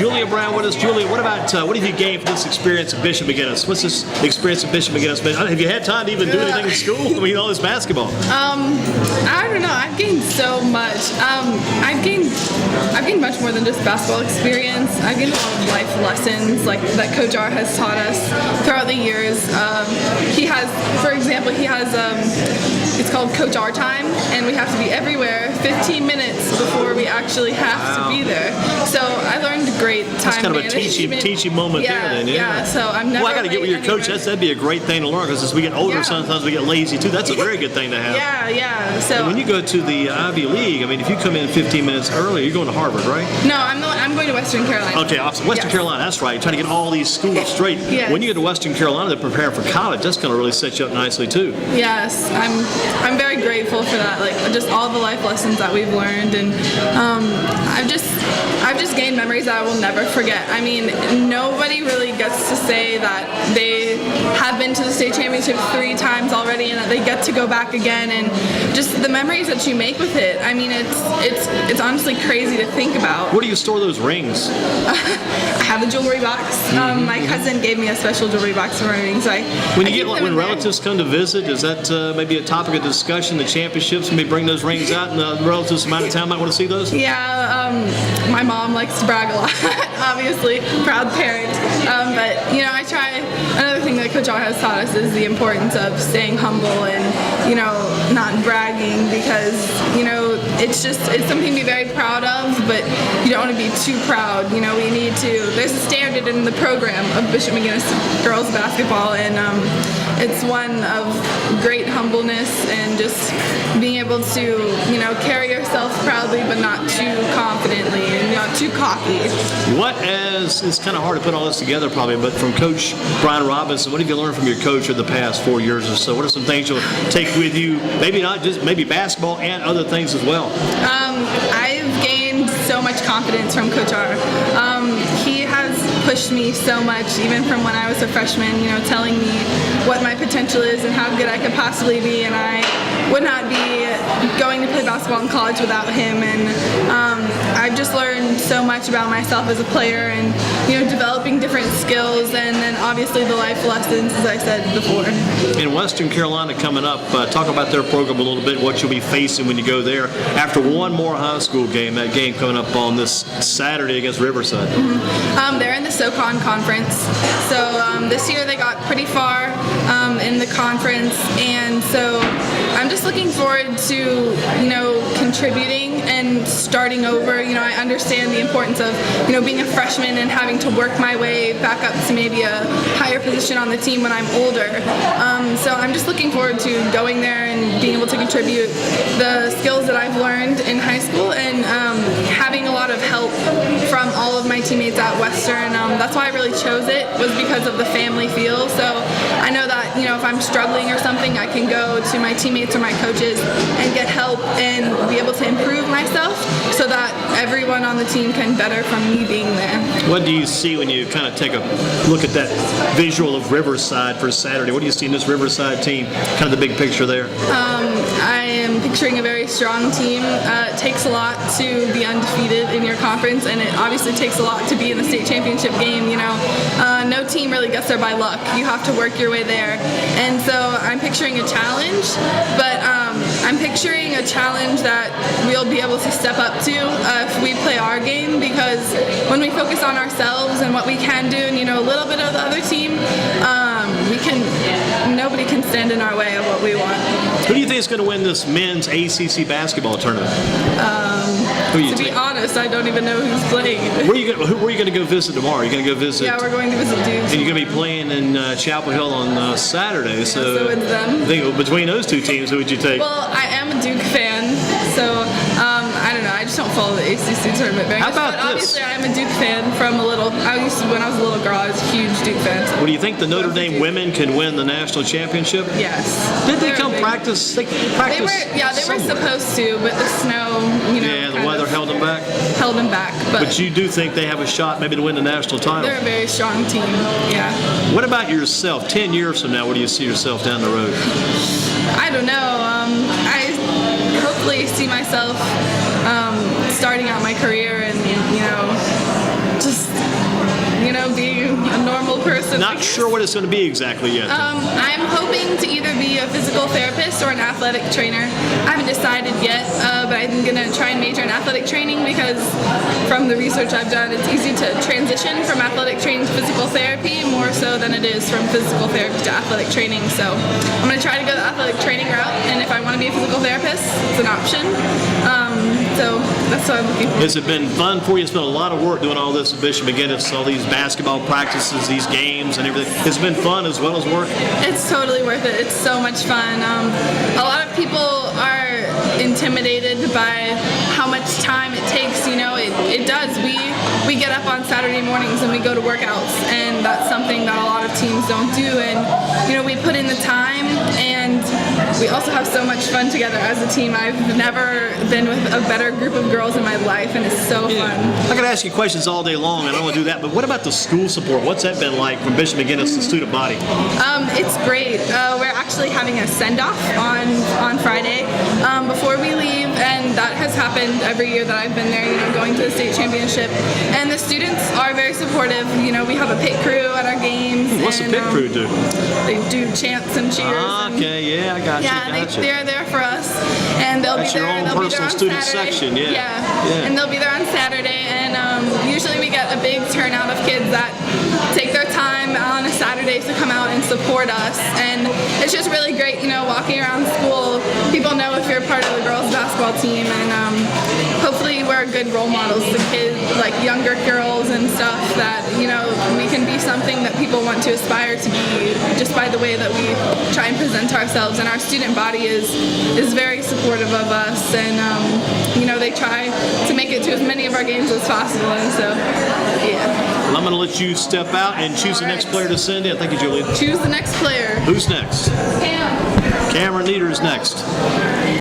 Julia Brown with us. Julia, what have you gained from this experience at Bishop McGuinness? What's this experience at Bishop McGuinness been? Have you had time to even do anything in school? I mean, all this basketball. I don't know. I've gained so much. I've gained much more than just basketball experience. I've gained a lot of life lessons like that Coach R has taught us throughout the years. He has, for example, it's called Coach R time, and we have to be everywhere 15 minutes before we actually have to be there. So I learned great time That's kind of a management. teaching moment there then. Yeah, so I'm never Well, I got to get with your coach. That'd be a great thing to learn, because as we get older, sometimes we get lazy too. That's a very good thing to have. Yeah. So and when you go to the Ivy League, I mean, if you come in 15 minutes early, you're going to Harvard, right? No, I'm going to Western Carolina. Okay, awesome. Western Carolina, that's right. You're trying to get all these schools straight. Yes. When you get to Western Carolina to prepare for college, that's going to really set you up nicely too. Yes, I'm very grateful for that. Like just all the life lessons that we've learned, and I've just gained memories that I will never forget. I mean, nobody really gets to say that they have been to the state championship 3 times already and that they get to go back again, and just the memories that you make with it. I mean, it's honestly crazy to think about. Where do you store those rings? I have a jewelry box. My cousin gave me a special jewelry box for my rings. When relatives come to visit, is that maybe a topic of discussion? The championships, maybe bring those rings out, and the relatives from out of town might want to see those? Yeah, my mom likes to brag a lot, obviously, proud parent. But, I try. Another thing that Coach R has taught us is the importance of staying humble and, not bragging, because, it's something to be very proud of, but you don't want to be too proud. There's a standard in the program of Bishop McGuinness girls basketball, and it's one of great humbleness and just being able to, carry yourself proudly but not too confidently and not too cocky. It's kind of hard to put all this together probably, but from Coach Brian Robinson, what have you learned from your coach over the past 4 years or so? What are some things you'll take with you, maybe basketball and other things as well? I've gained so much confidence from Coach R. He has pushed me so much, even from when I was a freshman, telling me what my potential is and how good I could possibly be, and I would not be going to play basketball in college without him. And I've just learned so much about myself as a player, and developing different skills, and then obviously the life lessons, as I said before. In Western Carolina coming up, talk about their program a little bit, what you'll be facing when you go there after one more high school game, that game coming up on this Saturday against Riverside. They're in the SoCon conference, so this year they got pretty far in the conference, and so I'm just looking forward to contributing and starting over. I understand the importance of being a freshman and having to work my way back up to maybe a higher position on the team when I'm older. So I'm just looking forward to going there and being able to contribute the skills that I've learned in high school, and having a lot of help from all of my teammates at Western. That's why I really chose it, was because of the family feel. So I know that if I'm struggling or something, I can go to my teammates or my coaches and get help and be able to improve myself, so that everyone on the team can better from me being there. What do you see when you kind of take a look at that visual of Riverside for Saturday? What do you see in this Riverside team, kind of the big picture there? I am picturing a very strong team. It takes a lot to be undefeated in your conference, and it obviously takes a lot to be in the state championship game. No team really gets there by luck. You have to work your way there, and so I'm picturing a challenge, but I'm picturing a challenge that we'll be able to step up to if we play our game, because when we focus on ourselves and what we can do, and a little bit of the other team, nobody can stand in our way of what we want. Who do you think is going to win this men's ACC basketball tournament? To be honest, I don't even know who's playing. Where are you going to go visit tomorrow? Are you going to go visit? Yeah, we're going to visit Duke. And you're going to be playing in Chapel Hill on Saturday. Yeah, so it's them. I think between those two teams, who would you take? Well, I am a Duke fan, so I don't know. I just don't follow the ACC tournament very much. How about but this? Obviously, I'm a Duke fan from when I was a little girl, I was a huge Duke fan. So Well, do you think the Notre Dame women can win the national championship? Yes. Did they come practice? They practice. They were supposed to, but the snow, Yeah, the weather held them back. Held them back. But you do think they have a shot maybe to win the national title? They're a very strong team. Yeah. What about yourself? 10 years from now, where do you see yourself down the road? I don't know. I hopefully see myself starting out my career and just Not sure what it's going to be exactly yet. I'm hoping to either be a physical therapist or an athletic trainer. I haven't decided yet, but I'm going to try and major in athletic training because from the research I've done, it's easy to transition from athletic training to physical therapy more so than it is from physical therapy to athletic training. So I'm going to try to go the athletic training route, and if I want to be a physical therapist, it's an option. So that's what I'm looking for. Has it been fun for you? It's been a lot of work doing all this at Bishop McGuinness, all these basketball practices, these games and everything. It's been fun as well as work? It's totally worth it. It's so much fun. A lot of people are intimidated by how much time it takes. You know, it does. We get up on Saturday mornings and we go to workouts, and that's something that a lot of teams don't do. And, you know, we put in the time, and we also have so much fun together as a team. I've never been with a better group of girls in my life, and it's so fun. I could ask you questions all day long, and I don't want to do that, but what about the school support? What's that been like from Bishop McGuinness, the student body? It's great. We're actually having a send-off on Friday before we leave, and that has happened every year that I've been there, you know, going to the state championship. And the students are very supportive. You know, we have a pit crew at our games. What's the pit crew do? They do chants and cheers. Okay, yeah, I got you. Yeah, they're there for us, and they'll That's be there. your own They'll be personal there on student Saturday. section, yeah. And they'll be there on Saturday, and usually we get a big turnout of kids that take their time on a Saturday to come out and support us, and it's just really great, you know, walking around school. People know if you're part of the girls basketball team, and hopefully we're good role models to kids, like younger girls and stuff, that, you know, we can be something that people want to aspire to be just by the way that we try and present ourselves. And our student body is very supportive of us, and you know, they try to make it to as many of our games as possible, and so yeah. Well, I'm going to let you step out and choose the next player to send in. Thank you, Julie. Choose the next player. Who's next? Cam. Cameron Nieder's next.